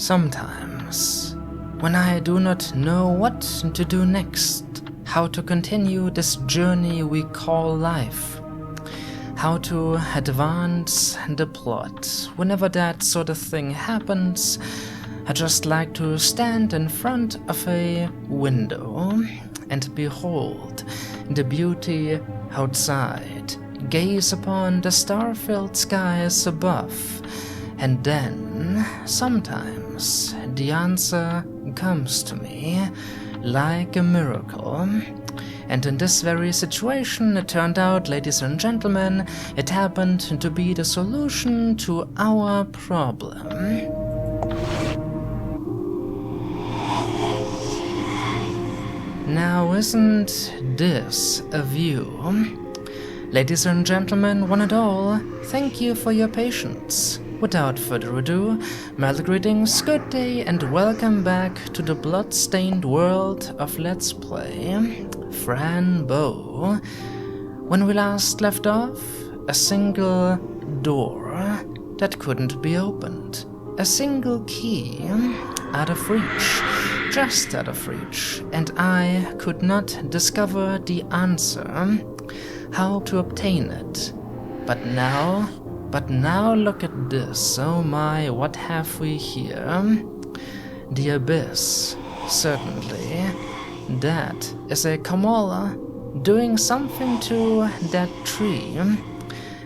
Sometimes, when I do not know what to do next, how to continue this journey we call life, how to advance the plot, whenever that sort of thing happens, I just like to stand in front of a window and behold the beauty outside, gaze upon the star-filled skies above, and then, sometimes, the answer comes to me like a miracle. And in this very situation, it turned out, ladies and gentlemen, it happened to be the solution to our problem. Now, isn't this a view? Ladies and gentlemen, one and all, thank you for your patience. Without further ado, mild greetings, good day, and welcome back to the blood-stained world of Let's Play Fran Bow. When we last left off, a single door that couldn't be opened. A single key out of reach, just out of reach, and I could not discover the answer, how to obtain it. But now look at this, oh my, what have we here? The abyss, certainly. That is a Kamala doing something to that tree,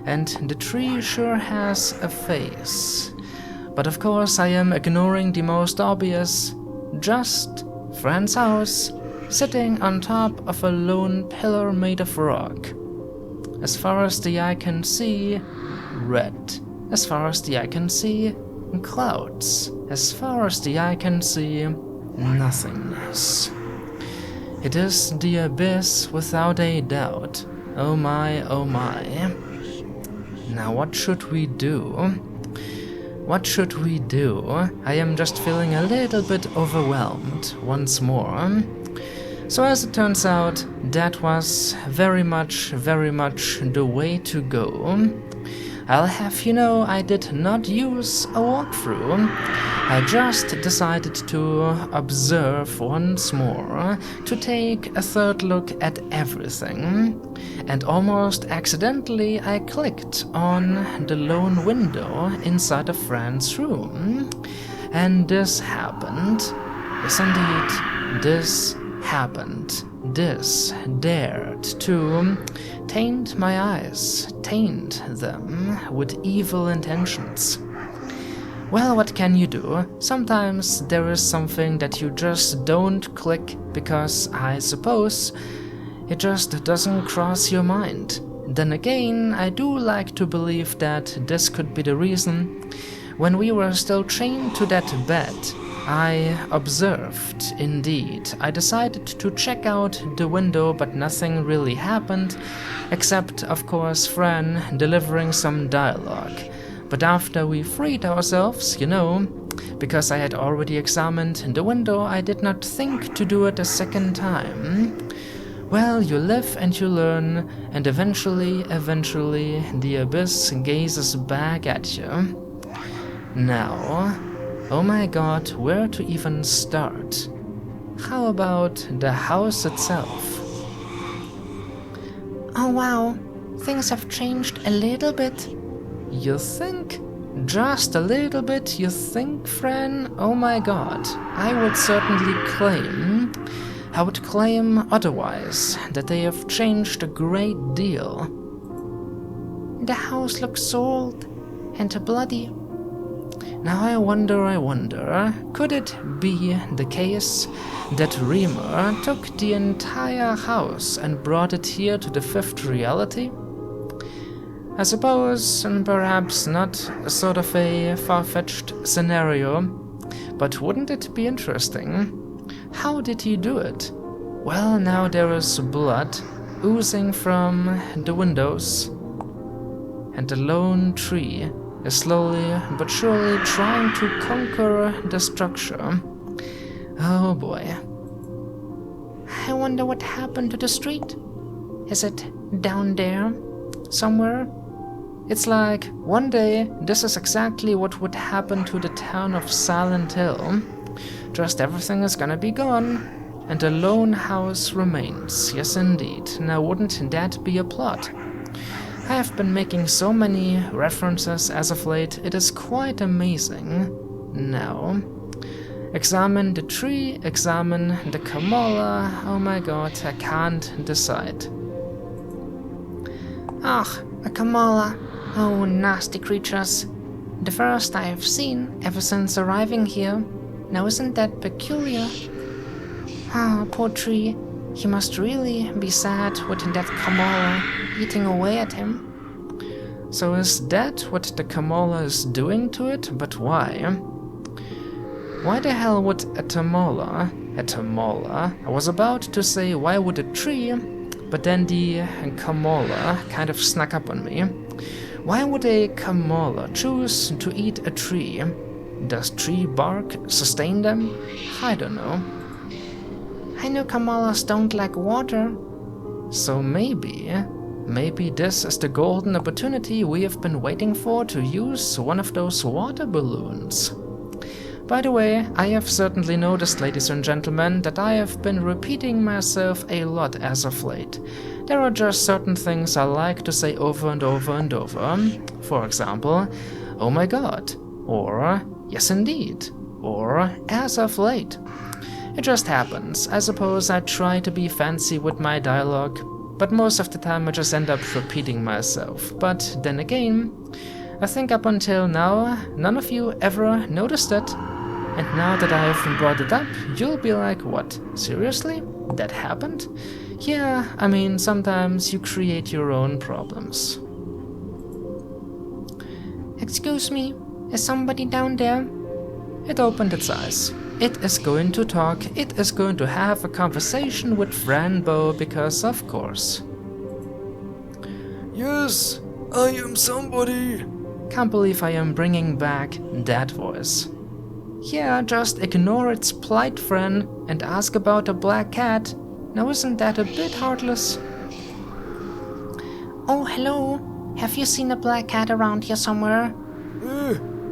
and the tree sure has a face. But of course I am ignoring the most obvious, just Fran's house, sitting on top of a lone pillar made of rock. As far as the eye can see, red. As far as the eye can see, clouds. As far as the eye can see, nothingness. It is the abyss without a doubt. Oh my, oh my. Now what should we do? What should we do? I am just feeling a little bit overwhelmed once more. So as it turns out, that was very much the way to go. I'll have you know, I did not use a walkthrough. I just decided to observe once more, to take a third look at everything, and almost accidentally I clicked on the lone window inside of Fran's room. And this happened. Yes, indeed, this happened. This dared to taint my eyes, taint them with evil intentions. Well, what can you do? Sometimes there is something that you just don't click because, I suppose, it just doesn't cross your mind. Then again, I do like to believe that this could be the reason. When we were still chained to that bed, I observed, indeed. I decided to check out the window, but nothing really happened, except, of course, Fran delivering some dialogue. But after we freed ourselves, you know, because I had already examined the window, I did not think to do it a second time. Well, you live and you learn, and eventually, the abyss gazes back at you. Now, oh my god, where to even start? How about the house itself? Oh wow, things have changed a little bit. You think? Just a little bit, you think, Fran? Oh my god, I would certainly claim, otherwise, that they have changed a great deal. The house looks old and bloody. Now I wonder, could it be the case that Reamer took the entire house and brought it here to the fifth reality? I suppose, and perhaps not sort of a far-fetched scenario, but wouldn't it be interesting? How did he do it? Well, now there is blood oozing from the windows, and the lone tree is slowly but surely trying to conquer the structure. Oh boy. I wonder what happened to the street. Is it down there somewhere? It's like, one day, this is exactly what would happen to the town of Silent Hill. Just everything is gonna be gone, and a lone house remains. Yes, indeed. Now, wouldn't that be a plot? I have been making so many references as of late, it is quite amazing. Now, examine the tree, examine the Kamala. Oh my god, I can't decide. Ah, a Kamala. Oh, nasty creatures. The first I have seen ever since arriving here. Now isn't that peculiar? Ah, poor tree. He must really be sad with that Kamala eating away at him. So is that what the Kamala is doing to it? But why? Why the hell would a Tamala? I was about to say why would a tree, but then the Kamala kind of snuck up on me. Why would a Kamala choose to eat a tree? Does tree bark sustain them? I don't know. I know Kamalas don't like water. So maybe this is the golden opportunity we have been waiting for to use one of those water balloons. By the way, I have certainly noticed, ladies and gentlemen, that I have been repeating myself a lot as of late. There are just certain things I like to say over and over and over. For example, oh my god, or yes indeed, or as of late. It just happens. I suppose I try to be fancy with my dialogue, but most of the time I just end up repeating myself. But then again, I think up until now, none of you ever noticed it. And now that I have brought it up, you'll be like, what? Seriously? That happened? Yeah, I mean, sometimes you create your own problems. Excuse me, is somebody down there? It opened its eyes. It is going to talk, it is going to have a conversation with Fran Bow, because of course. Yes, I am somebody. Can't believe I am bringing back that voice. Yeah, just ignore its plight, Fran, and ask about a black cat. Now isn't that a bit heartless? Oh, hello. Have you seen a black cat around here somewhere?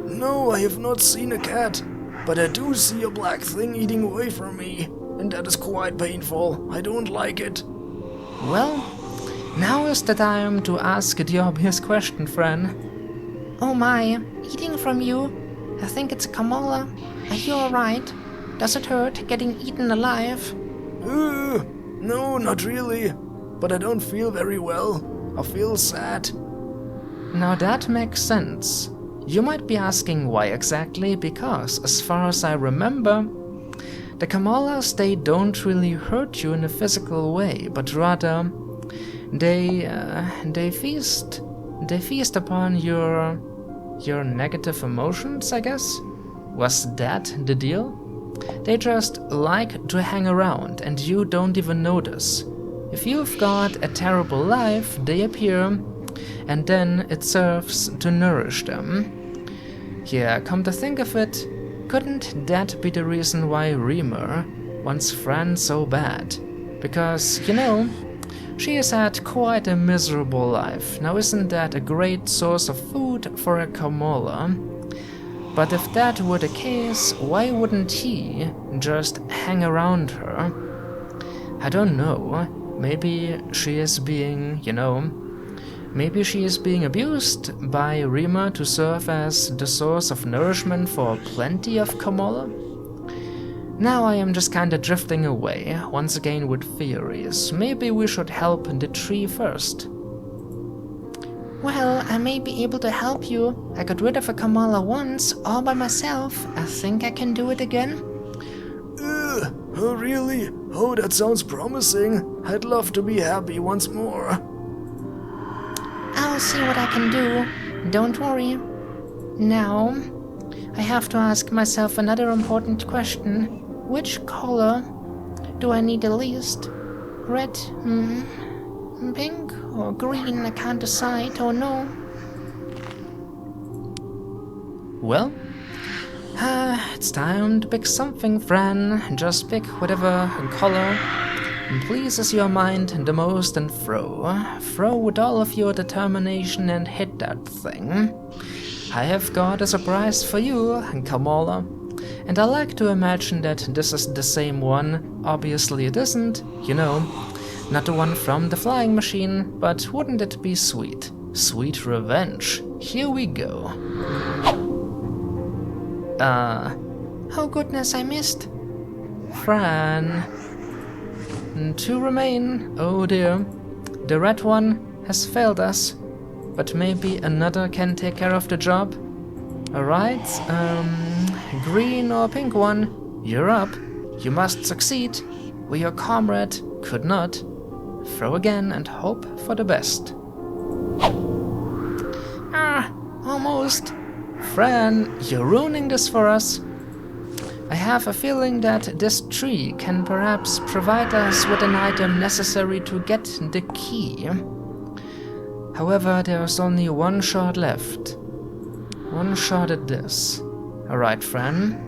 No, I have not seen a cat, but I do see a black thing eating away from me, and that is quite painful. I don't like it. Well, now is the time to ask the obvious question, Fran. Oh my, eating from you? I think it's a Kamala. Are you alright? Does it hurt getting eaten alive? No, not really. But I don't feel very well. I feel sad. Now that makes sense. You might be asking why exactly, because as far as I remember, the Kamalas, they don't really hurt you in a physical way, but rather they feast upon your negative emotions, I guess? Was that the deal? They just like to hang around and you don't even notice. If you've got a terrible life, they appear and then it serves to nourish them. Yeah, come to think of it, couldn't that be the reason why Reamer wants Fran so bad? Because, you know, she has had quite a miserable life. Now isn't that a great source of food for a Kamala? But if that were the case, why wouldn't he just hang around her? I don't know. Maybe she is being, maybe she is being abused by Reamer to serve as the source of nourishment for plenty of Kamala? Now I am just kinda drifting away, once again with theories. Maybe we should help the tree first. Well, I may be able to help you. I got rid of a Kamala once, all by myself. I think I can do it again. Oh really? Oh, that sounds promising. I'd love to be happy once more. I'll see what I can do. Don't worry. Now, I have to ask myself another important question. Which color do I need the least? Red, pink, or green? I can't decide, oh no. Well, it's time to pick something, Fran. Just pick whatever color pleases your mind the most, and throw with all of your determination and hit that thing. I have got a surprise for you, Kamala, and I like to imagine that this is the same one. Obviously it isn't, you know, not the one from the flying machine, but wouldn't it be sweet? Sweet revenge. Here we go. Oh goodness, I missed. Fran. 2 remain. Oh dear. The red one has failed us, but maybe another can take care of the job. Alright, green or pink one, you're up. You must succeed, where your comrade could not. Throw again and hope for the best. Almost. Fran, you're ruining this for us. I have a feeling that this tree can perhaps provide us with an item necessary to get the key. However, there's only one shot left. One shot at this. Alright, Fran.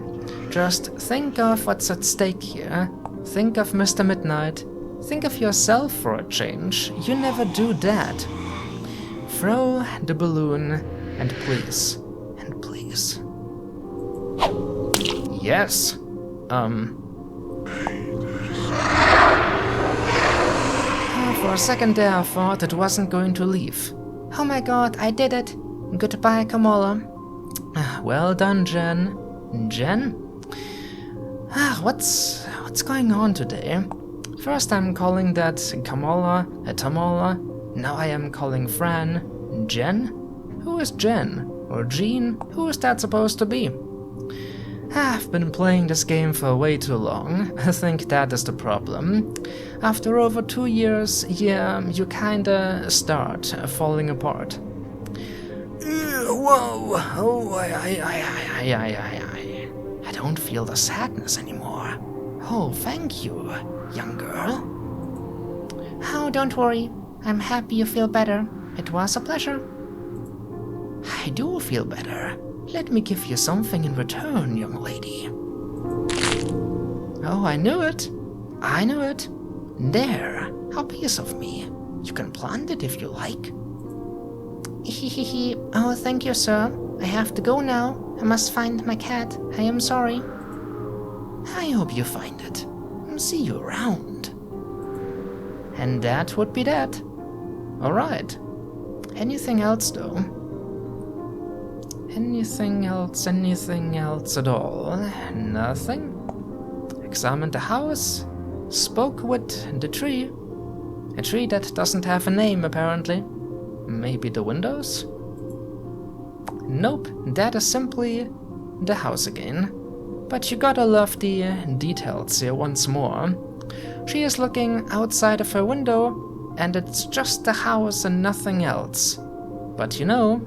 Just think of what's at stake here. Think of Mr. Midnight. Think of yourself for a change. You never do that. Throw the balloon, and please. Yes. For a second there I thought it wasn't going to leave. Oh my god, I did it. Goodbye, Kamala. Well done, Jen. Jen? What's going on today? First I'm calling that Kamala a Tamala. Now I am calling Fran Jen? Who is Jen? Or Jean? Who is that supposed to be? I've been playing this game for way too long. I think that is the problem. After over 2 years, yeah, you kinda start falling apart. Whoa! Oh, I don't feel the sadness anymore. Oh, thank you, young girl. Oh, don't worry. I'm happy you feel better. It was a pleasure. I do feel better. Let me give you something in return, young lady. Oh, I knew it. I knew it. There, a piece of me. You can plant it if you like. Oh, thank you, sir. I have to go now. I must find my cat. I am sorry. I hope you find it. See you around. And that would be that. Alright. Anything else, though? Anything else at all? Nothing? Examined the house? Spoke with the tree? A tree that doesn't have a name, apparently. Maybe the windows? Nope, that is simply the house again. But you gotta love the details here once more. She is looking outside of her window, and it's just the house and nothing else. But you know,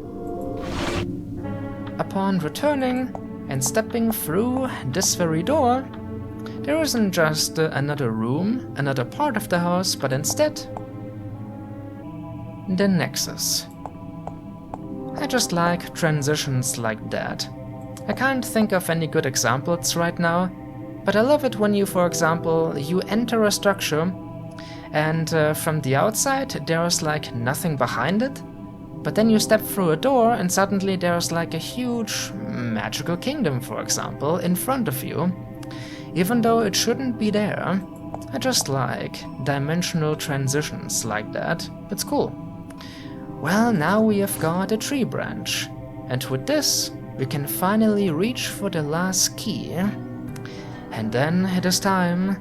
upon returning and stepping through this very door, there isn't just another room, another part of the house, but instead, the Nexus. I just like transitions like that. I can't think of any good examples right now, but I love it when you, for example, you enter a structure and from the outside there's like nothing behind it, but then you step through a door and suddenly there's like a huge magical kingdom, for example, in front of you, even though it shouldn't be there. I just like dimensional transitions like that. It's cool. Well, now we have got a tree branch, and with this we can finally reach for the last key. And then it is time.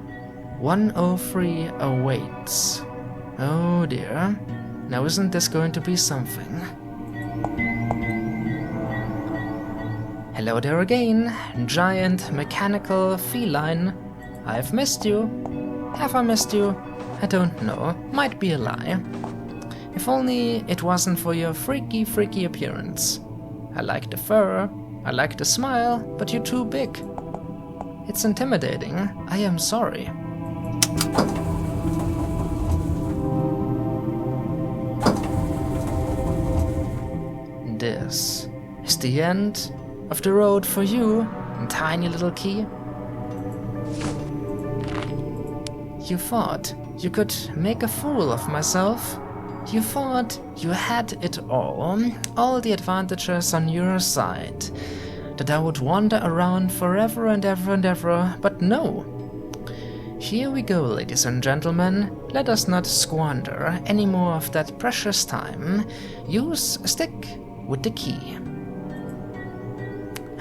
103 awaits. Oh dear. Now isn't this going to be something? Hello there again, giant mechanical feline. I've missed you. Have I missed you? I don't know. Might be a lie. If only it wasn't for your freaky appearance. I like the fur, I like the smile, but you're too big. It's intimidating. I am sorry. This is the end of the road for you, tiny little key. You thought you could make a fool of myself. You thought you had it all the advantages on your side, that I would wander around forever and ever and ever, but no. Here we go, ladies and gentlemen. Let us not squander any more of that precious time. Use a stick with the key.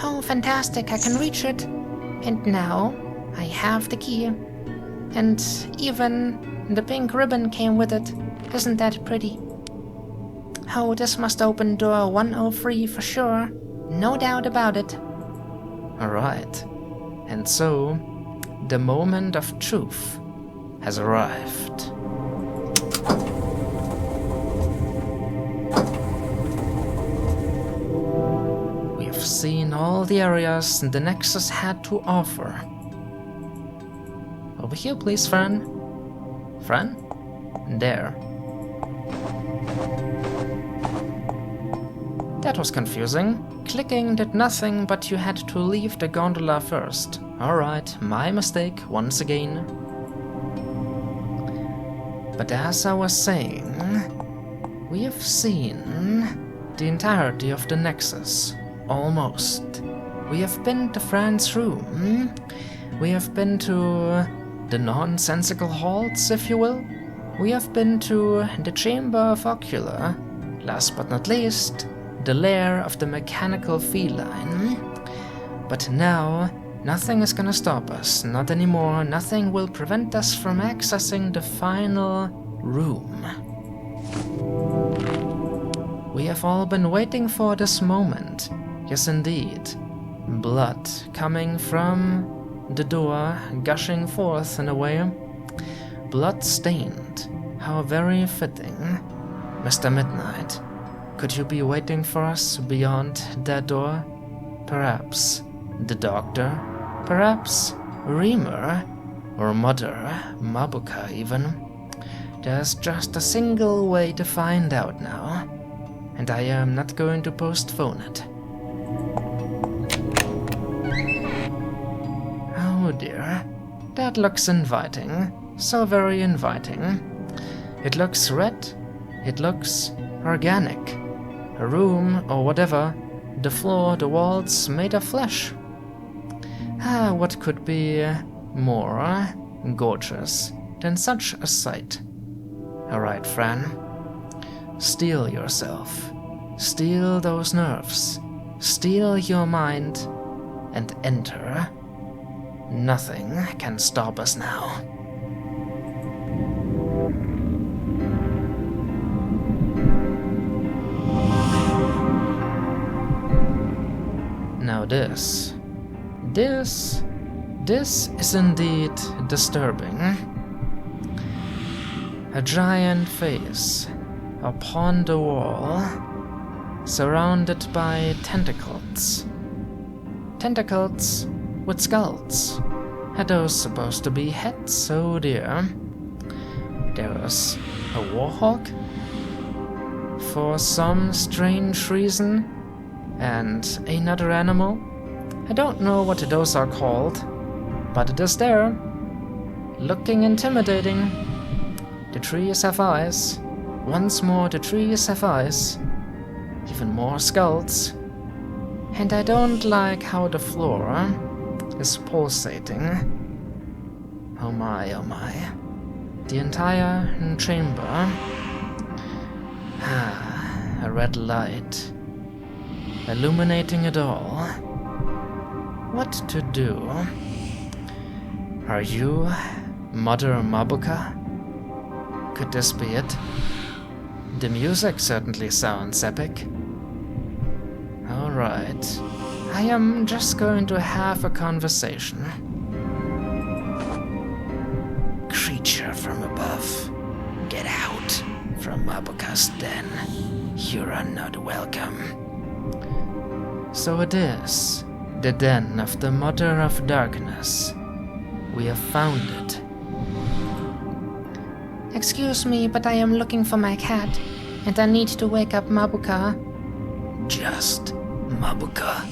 Oh, fantastic, I can reach it. And now I have the key. And even the pink ribbon came with it. Isn't that pretty? Oh, this must open door 103 for sure. No doubt about it. Alright. And so, the moment of truth has arrived. We've seen all the areas the Nexus had to offer. Over here, please, Fran. Fran? There. That was confusing. Clicking did nothing, but you had to leave the gondola first. Alright, my mistake once again. But as I was saying, we have seen the entirety of the Nexus. Almost. We have been to Fran's room. We have been to the nonsensical halls, if you will. We have been to the Chamber of Ocular. Last but not least, the lair of the mechanical feline. But now, nothing is gonna stop us, not anymore. Nothing will prevent us from accessing the final room. We have all been waiting for this moment. Yes, indeed. Blood coming from the door, gushing forth in a way. Blood-stained. How very fitting. Mr. Midnight. Could you be waiting for us beyond that door? Perhaps the Doctor? Perhaps Reamer? Or Mother Mabuka even? There's just a single way to find out now, and I am not going to postpone it. Oh dear, that looks inviting, so very inviting. It looks red, it looks organic. A room, or whatever, the floor, the walls, made of flesh. What could be more gorgeous than such a sight? Alright, Fran. Steel yourself. Steel those nerves. Steel your mind. And enter. Nothing can stop us now. Now this is indeed disturbing. A giant face upon the wall, surrounded by tentacles. Tentacles with skulls. Are those supposed to be heads? Oh dear. There's a warhawk? For some strange reason. And another animal. I don't know what those are called, but it is there. Looking intimidating. The trees have eyes. Once more, the trees have eyes. Even more skulls. And I don't like how the floor is pulsating. Oh my, oh my. The entire chamber. A red light. Illuminating it all. What to do? Are you Mother Mabuka? Could this be it? The music certainly sounds epic. Alright. I am just going to have a conversation. Creature from above, get out from Mabuka's den. You are not welcome. So it is the den of the Mother of Darkness. We have found it. Excuse me, but I am looking for my cat, and I need to wake up Mabuka. Just Mabuka.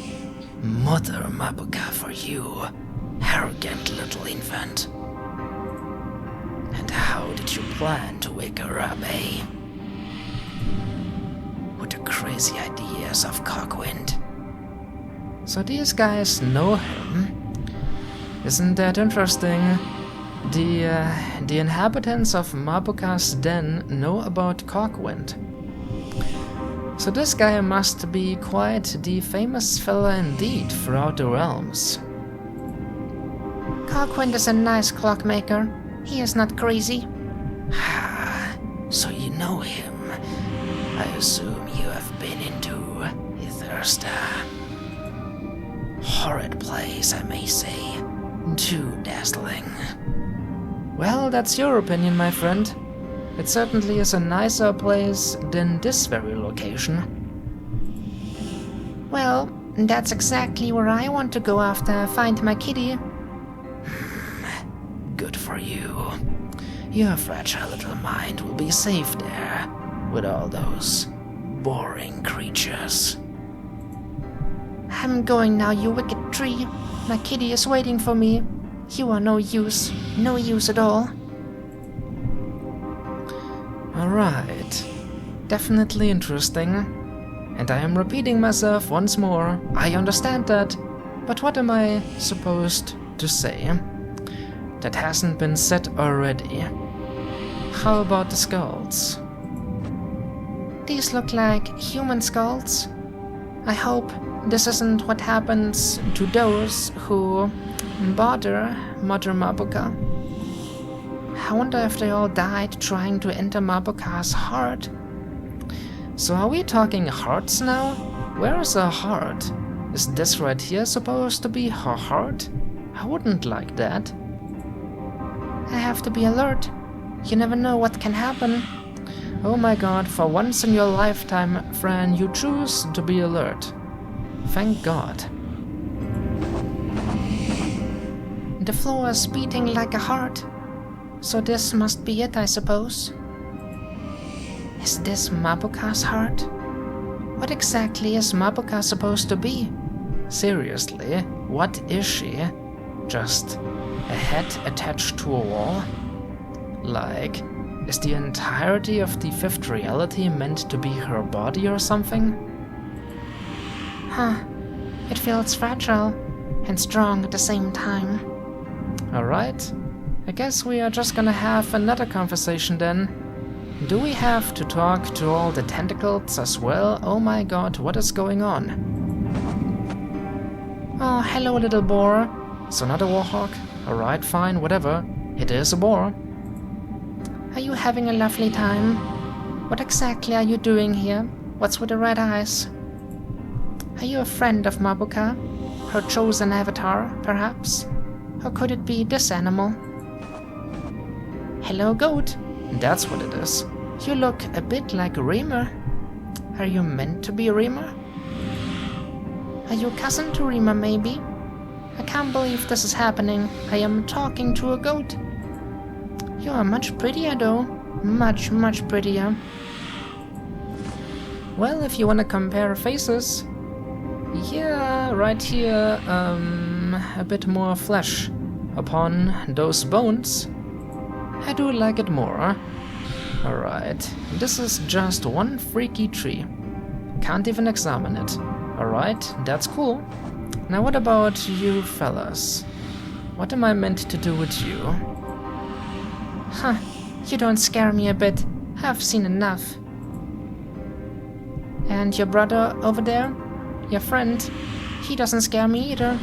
Mother Mabuka for you, arrogant little infant. And how did you plan to wake her up, eh? With the crazy ideas of Cockwind. So these guys know him. Isn't that interesting? The inhabitants of Mabuka's den know about Cockwind. So this guy must be quite the famous fella indeed throughout the realms. Cockwind is a nice clockmaker. He is not crazy. So you know him. I assume you have been into Thirsta. Horrid place, I may say. Too dazzling. Well, that's your opinion, my friend. It certainly is a nicer place than this very location. Well, that's exactly where I want to go after I find my kitty. Good for you. Your fragile little mind will be safe there, with all those boring creatures. I'm going now, you wicked tree. My kitty is waiting for me. You are no use at all. Alright. Definitely interesting. And I am repeating myself once more. I understand that. But what am I supposed to say that hasn't been said already? How about the skulls? These look like human skulls. I hope this isn't what happens to those who bother Mother Mabuka. I wonder if they all died trying to enter Mabuka's heart. So are we talking hearts now? Where is her heart? Is this right here supposed to be her heart? I wouldn't like that. I have to be alert. You never know what can happen. Oh my god, for once in your lifetime, Fran, you choose to be alert. Thank God. The floor is beating like a heart. So this must be it, I suppose. Is this Mabuka's heart? What exactly is Mabuka supposed to be? Seriously, what is she? Just a head attached to a wall? Like, is the entirety of the fifth reality meant to be her body or something? Huh. It feels fragile and strong at the same time. Alright. I guess we are just gonna have another conversation then. Do we have to talk to all the tentacles as well? Oh my god, what is going on? Oh, hello, little boar. So not a warhawk? Alright, fine, whatever. It is a boar. Are you having a lovely time? What exactly are you doing here? What's with the red eyes? Are you a friend of Mabuka? Her chosen avatar, perhaps? Or could it be this animal? Hello, goat. That's what it is. You look a bit like a Reamer. Are you meant to be a Reamer? Are you cousin to Reamer, maybe? I can't believe this is happening. I am talking to a goat. You are much prettier, though. Much, much prettier. Well, if you want to compare faces, yeah, right here, a bit more flesh upon those bones. I do like it more. Alright, this is just one freaky tree. Can't even examine it. Alright, that's cool. Now what about you fellas? What am I meant to do with you? Huh, you don't scare me a bit. I've seen enough. And your brother over there? Your friend? He doesn't scare me either.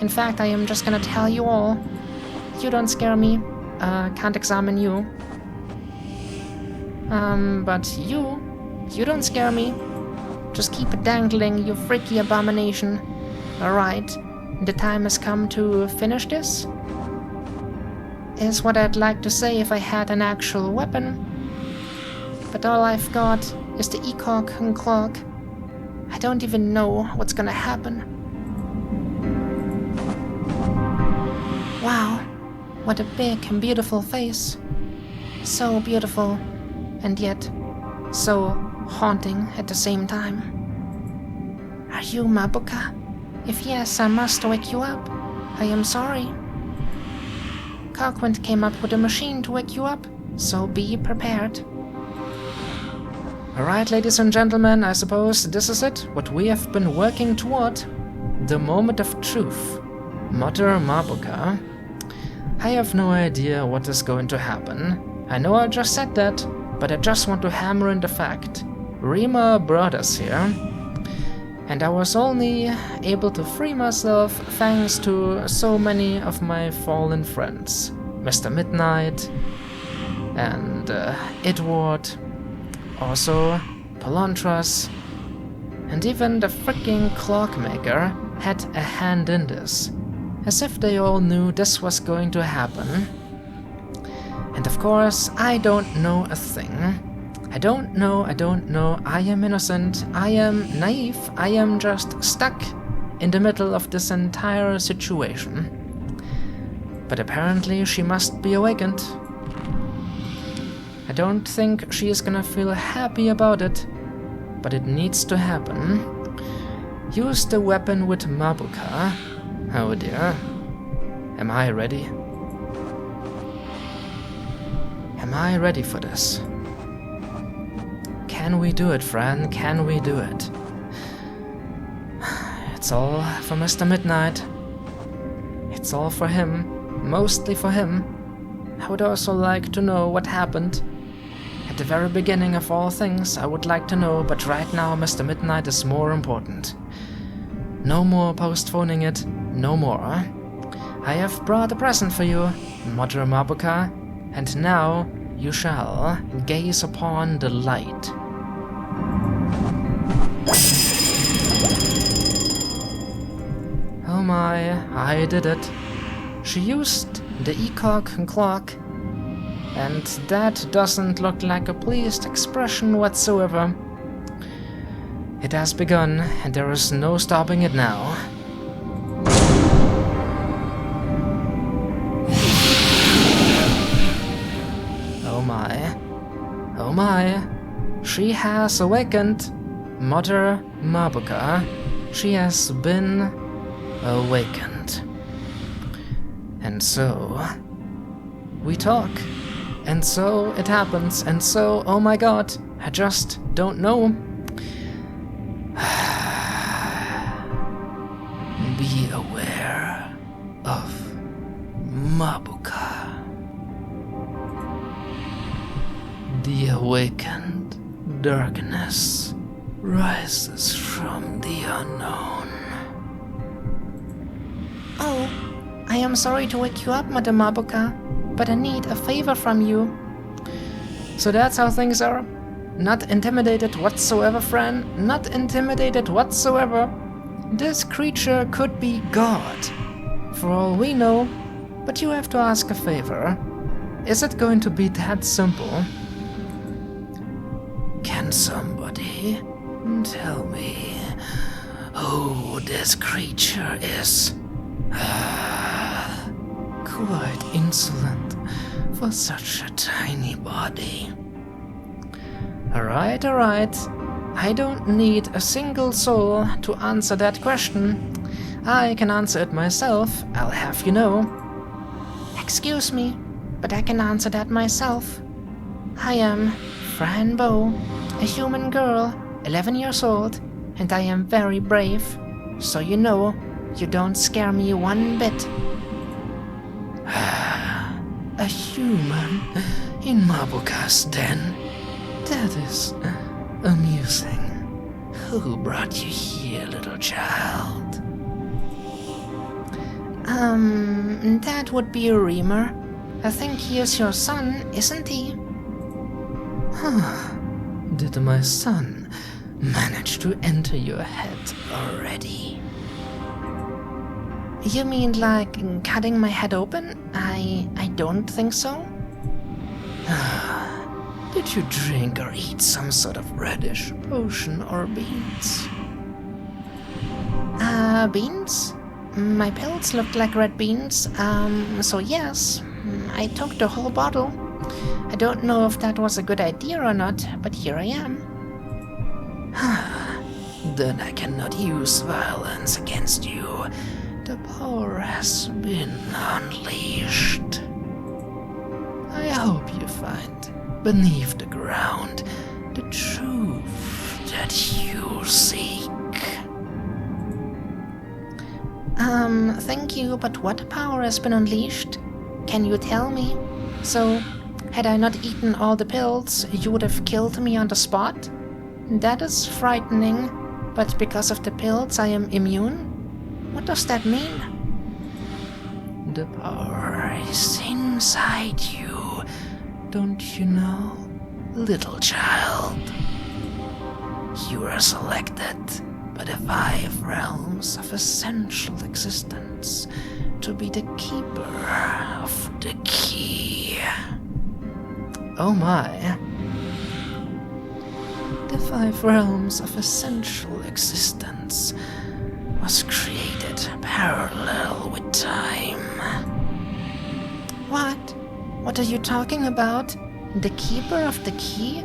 In fact, I am just gonna tell you all. You don't scare me. Can't examine you. But you don't scare me. Just keep it dangling, you freaky abomination. Alright, the time has come to finish this? Is what I'd like to say if I had an actual weapon. But all I've got is the ecock and clock. I don't even know what's gonna happen. Wow, what a big and beautiful face. So beautiful, and yet so haunting at the same time. Are you Mabuka? If yes, I must wake you up. I am sorry. Cockwind came up with a machine to wake you up. so be prepared. Alright, ladies and gentlemen, I suppose this is it, what we have been working toward. The moment of truth. Mother Mabuka. I have no idea what is going to happen. I know I just said that, but I just want to hammer in the fact. Rima brought us here, and I was only able to free myself thanks to so many of my fallen friends. Mr. Midnight, and Edward, also Polantras, and even the freaking clockmaker had a hand in this, as if they all knew this was going to happen. And of course, I don't know a thing. I don't know, I am innocent, I am naive, I am just stuck in the middle of this entire situation. But apparently she must be awakened. I don't think she is gonna feel happy about it, but it needs to happen. Use the weapon with Mabuka. Oh dear. Am I ready? Am I ready for this? Can we do it, Fran? Can we do it? It's all for Mr. Midnight. It's all for him. Mostly for him. I would also like to know what happened. At the very beginning of all things, I would like to know, but right now Mr. Midnight is more important. No more postponing it. No more. I have brought a present for you, Mother Mabuka, and now you shall gaze upon the light. Oh my, I did it. She used the ECOG clock, and that doesn't look like a pleased expression whatsoever. It has begun, and there is no stopping it now. Oh my. Oh my. She has awakened. Mother Mabuka. She has been awakened. And so we talk. And so it happens. And so, oh my god, I just don't know. Be aware of Mabuka. The awakened darkness rises from the unknown. Oh, I am sorry to wake you up, Mother Mabuka, but I need a favor from you. So that's how things are? Not intimidated whatsoever, Fran? Not intimidated whatsoever? This creature could be God, for all we know, but you have to ask a favor. Is it going to be that simple? Can somebody tell me who this creature is? Quite insolent for such a tiny body. Alright. I don't need a single soul to answer that question. I can answer it myself, I'll have you know. Excuse me, but I can answer that myself. I am Fran Bow, a human girl, 11 years old, and I am very brave, so you know, you don't scare me one bit. A human in Mabuka's den? That is amusing. Who brought you here, little child? That would be Reamer. I think he is your son, isn't he? Did my son manage to enter your head already? You mean like cutting my head open? I don't think so. Did you drink or eat some sort of radish potion or beans? Beans? My pills looked like red beans, so yes, I took the whole bottle. I don't know if that was a good idea or not, but here I am. Then I cannot use violence against you. The power has been unleashed. I hope you find beneath the ground the truth that you seek. Thank you, but what power has been unleashed? Can you tell me? So, had I not eaten all the pills, you would have killed me on the spot? That is frightening, but because of the pills I am immune? What does that mean? The power is inside you, don't you know, little child? You are selected by the 5 realms of essential existence to be the keeper of the key. Oh my. The 5 realms of essential existence was created parallel with time. What? What are you talking about? The keeper of the key?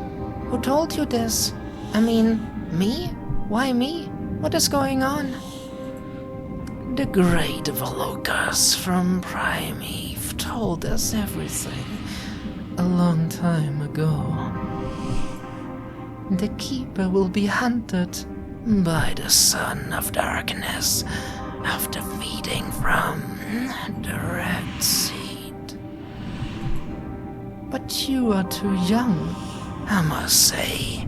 Who told you this? I mean, me? Why me? What is going on? The great Velokas from Prime Eve told us everything a long time ago. The keeper will be hunted by the son of darkness after feeding from the red seed. But you are too young, I must say,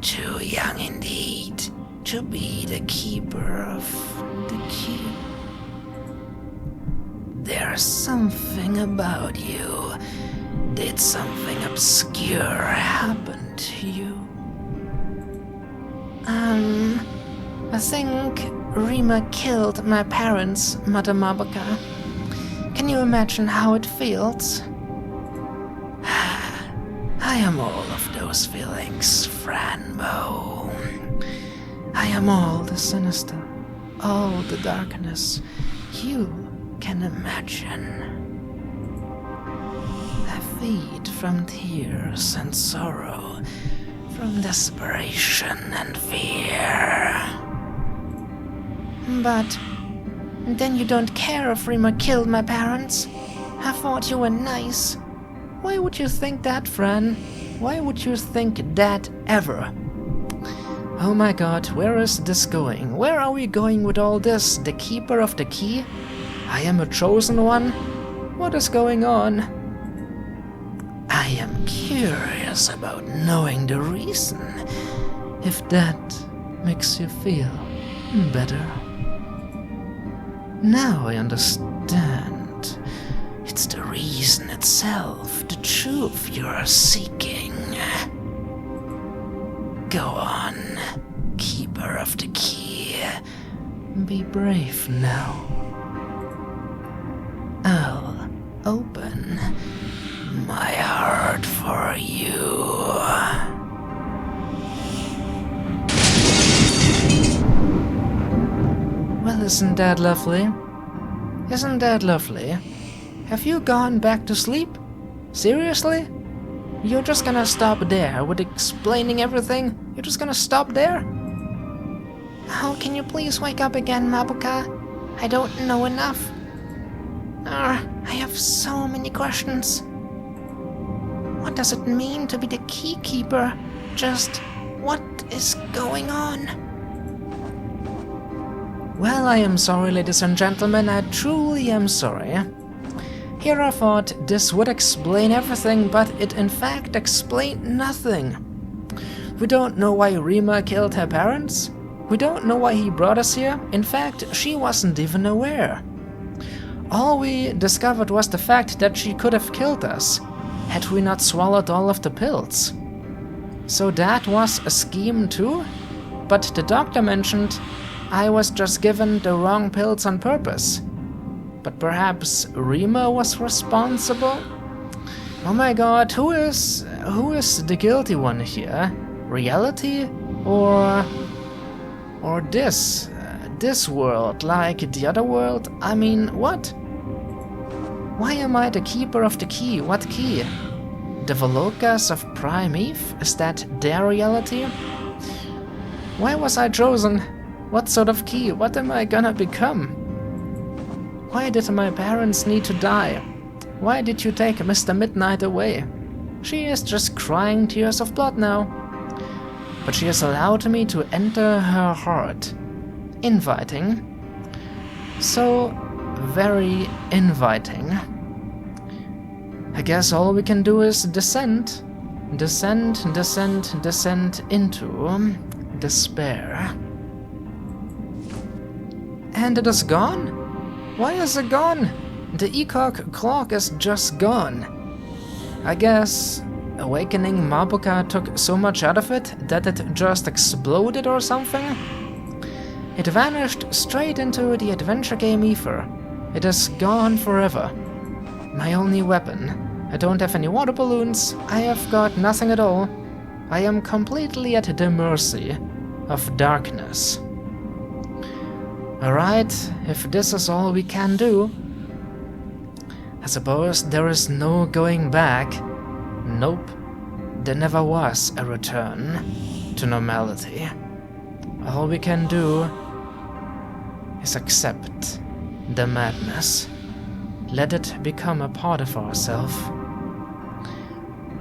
too young indeed to be the keeper of the key. There's something about you. Did something obscure happen to you? I think Rima killed my parents, Mother Mabuka. Can you imagine how it feels? I am all of those feelings, Fran Bow. I am all the sinister, all the darkness you can imagine. I feed from tears and sorrow, from desperation and fear. But then you don't care if Rima killed my parents? I thought you were nice. Why would you think that, Fran? Why would you think that ever? Oh my god, where is this going? Where are we going with all this? The keeper of the key? I am a chosen one? What is going on? I am curious about knowing the reason, if that makes you feel better. Now I understand. It's the reason itself, the truth you are seeking. Go on, keeper of the key. Be brave now. I'll open my heart for you. Well, isn't that lovely? Isn't that lovely? Have you gone back to sleep? Seriously? You're just gonna stop there with explaining everything? You're just gonna stop there? Oh, can you please wake up again, Mabuka? I don't know enough. I have so many questions. What does it mean to be the key keeper? Just what is going on? Well, I am sorry, ladies and gentlemen, I truly am sorry. Here I thought this would explain everything, but it in fact explained nothing. We don't know why Rima killed her parents. We don't know why he brought us here. In fact, she wasn't even aware. All we discovered was the fact that she could have killed us, had we not swallowed all of the pills. So that was a scheme too? But the doctor mentioned I was just given the wrong pills on purpose. But perhaps Rima was responsible? Oh my god, who is the guilty one here? Reality? Or this world, like the other world? I mean, what? Why am I the keeper of the key? What key? The Velokas of Prime Eve? Is that their reality? Why was I chosen? What sort of key? What am I gonna become? Why did my parents need to die? Why did you take Mr. Midnight away? She is just crying tears of blood now. But she has allowed me to enter her heart. Inviting. So very inviting. I guess all we can do is descend. Descend into despair. And it is gone? Why is it gone? The eCog clock is just gone. I guess awakening Mabuka took so much out of it that it just exploded or something? It vanished straight into the adventure game ether. It is gone forever. My only weapon. I don't have any water balloons. I have got nothing at all. I am completely at the mercy of darkness. Alright, if this is all we can do, I suppose there is no going back. Nope, there never was a return to normality. All we can do is accept the madness. Let it become a part of ourselves.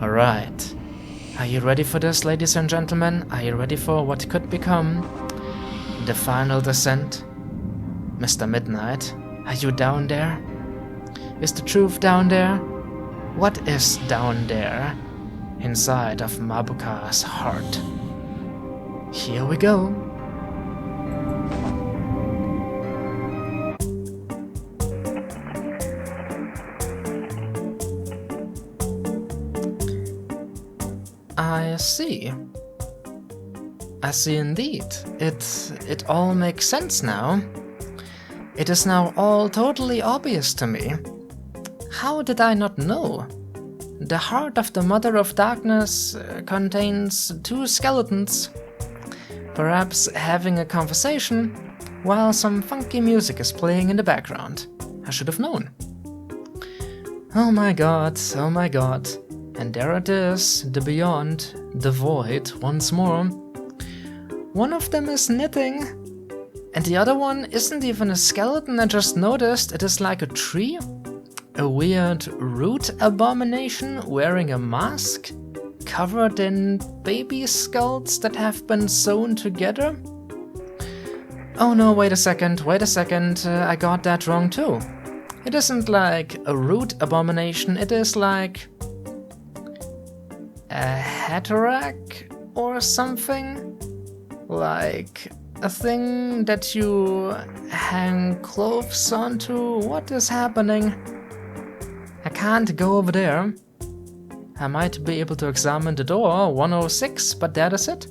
Alright, are you ready for this, ladies and gentlemen? Are you ready for what could become the final descent? Mr. Midnight, are you down there? Is the truth down there? What is down there inside of Mabuka's heart? Here we go. I see. I see indeed. It all makes sense now. It is now all totally obvious to me. How did I not know? The heart of the Mother of Darkness contains two skeletons. Perhaps having a conversation while some funky music is playing in the background. I should have known. Oh my god, oh my god. And there it is, the beyond, the void, once more. One of them is knitting, and the other one isn't even a skeleton. I just noticed it is like a tree. A weird root abomination wearing a mask, covered in baby skulls that have been sewn together. Oh no, wait a second, I got that wrong too. It isn't like a root abomination, it is like a hatterack or something? Like a thing that you hang clothes onto? What is happening? I can't go over there. I might be able to examine the door, 106, but that is it.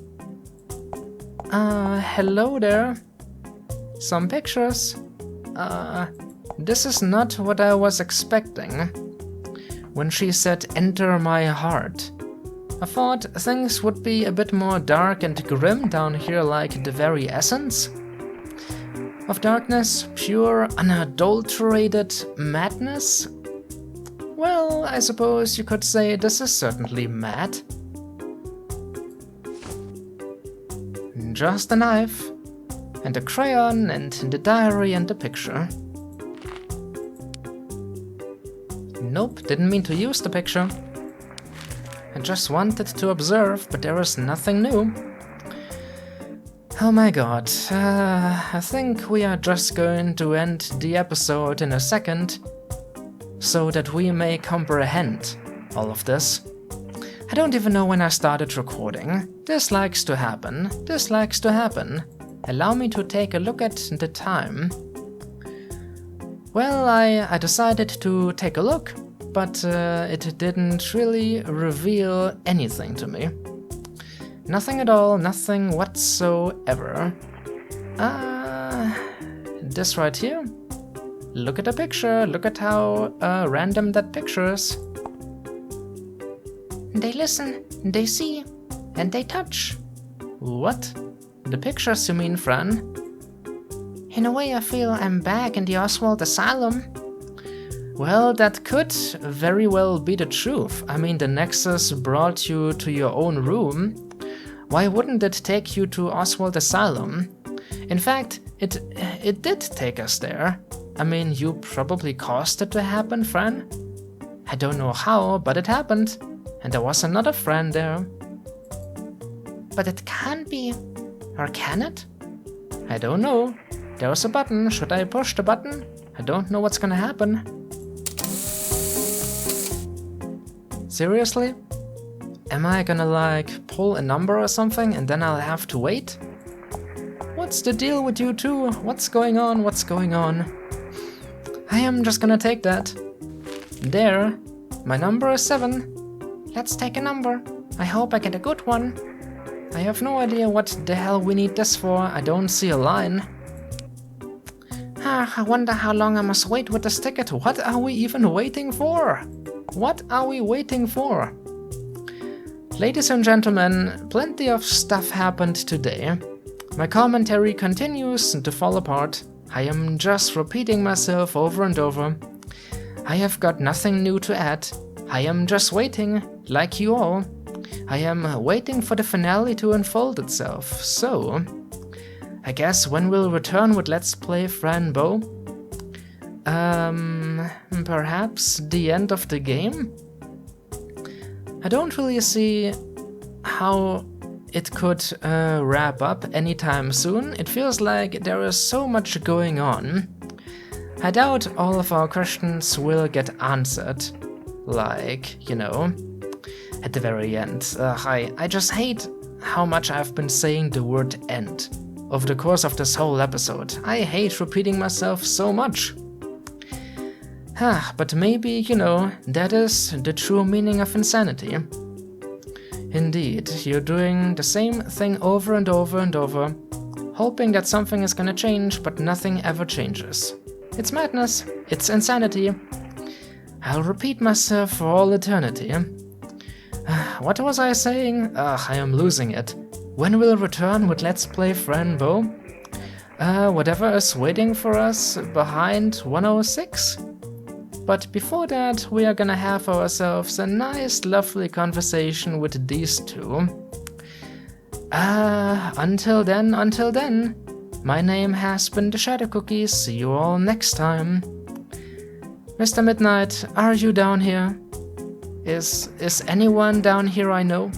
Hello there. Some pictures. This is not what I was expecting. When she said, "Enter my heart," I thought things would be a bit more dark and grim down here, like the very essence of darkness, pure, unadulterated madness. Well, I suppose you could say this is certainly mad. Just a knife, and a crayon, and the diary and the picture. Nope, didn't mean to use the picture. I just wanted to observe, but there is nothing new. Oh my god, I think we are just going to end the episode in a second, so that we may comprehend all of this. I don't even know when I started recording. This likes to happen. Allow me to take a look at the time. Well, I decided to take a look, but it didn't really reveal anything to me. Nothing at all, nothing whatsoever. This right here? Look at the picture, look at how random that picture is. They listen, they see, and they touch. What? The pictures, you mean, Fran? In a way, I feel I'm back in the Oswald Asylum. Well, that could very well be the truth. I mean, the Nexus brought you to your own room. Why wouldn't it take you to Oswald Asylum? In fact, it did take us there. I mean, you probably caused it to happen, Fran? I don't know how, but it happened. And there was another friend there. But it can't be. Or can it? I don't know. There was a button. Should I push the button? I don't know what's gonna happen. Seriously? Am I gonna like pull a number or something and then I'll have to wait? What's the deal with you two? What's going on? What's going on? I am just gonna take that. There. My number is 7. Let's take a number. I hope I get a good one. I have no idea what the hell we need this for. I don't see a line. I wonder how long I must wait with this ticket. What are we even waiting for? What are we waiting for? Ladies and gentlemen, plenty of stuff happened today. My commentary continues to fall apart. I am just repeating myself over and over. I have got nothing new to add. I am just waiting, like you all. I am waiting for the finale to unfold itself. So, I guess when we'll return with Let's Play Fran Bow? Perhaps the end of the game? I don't really see how it could wrap up anytime soon. It feels like there is so much going on. I doubt all of our questions will get answered. Like, you know, at the very end. I just hate how much I've been saying the word end over the course of this whole episode. I hate repeating myself so much. But maybe, you know, that is the true meaning of insanity. Indeed, you're doing the same thing over and over and over, hoping that something is gonna change, but nothing ever changes. It's madness. It's insanity. I'll repeat myself for all eternity. What was I saying? I am losing it. When we'll return with Let's Play Fran Bow? Whatever is waiting for us behind 106? But before that, we are gonna have ourselves a nice, lovely conversation with these two. Until then, my name has been TheShadowCookie. See you all next time. Mr. Midnight, are you down here? Is anyone down here I know?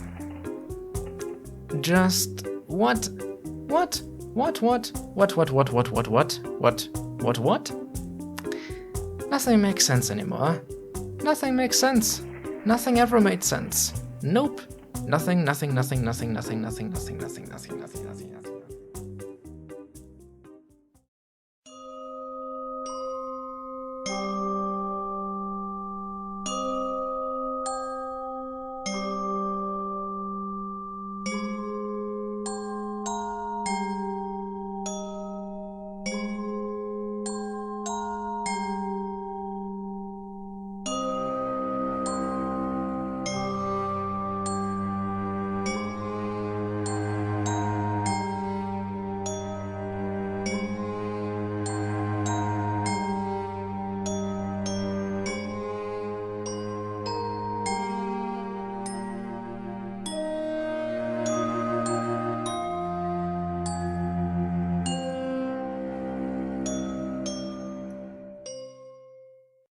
Just what? Nothing makes sense anymore. Nothing makes sense. Nothing ever made sense. Nope. Nothing.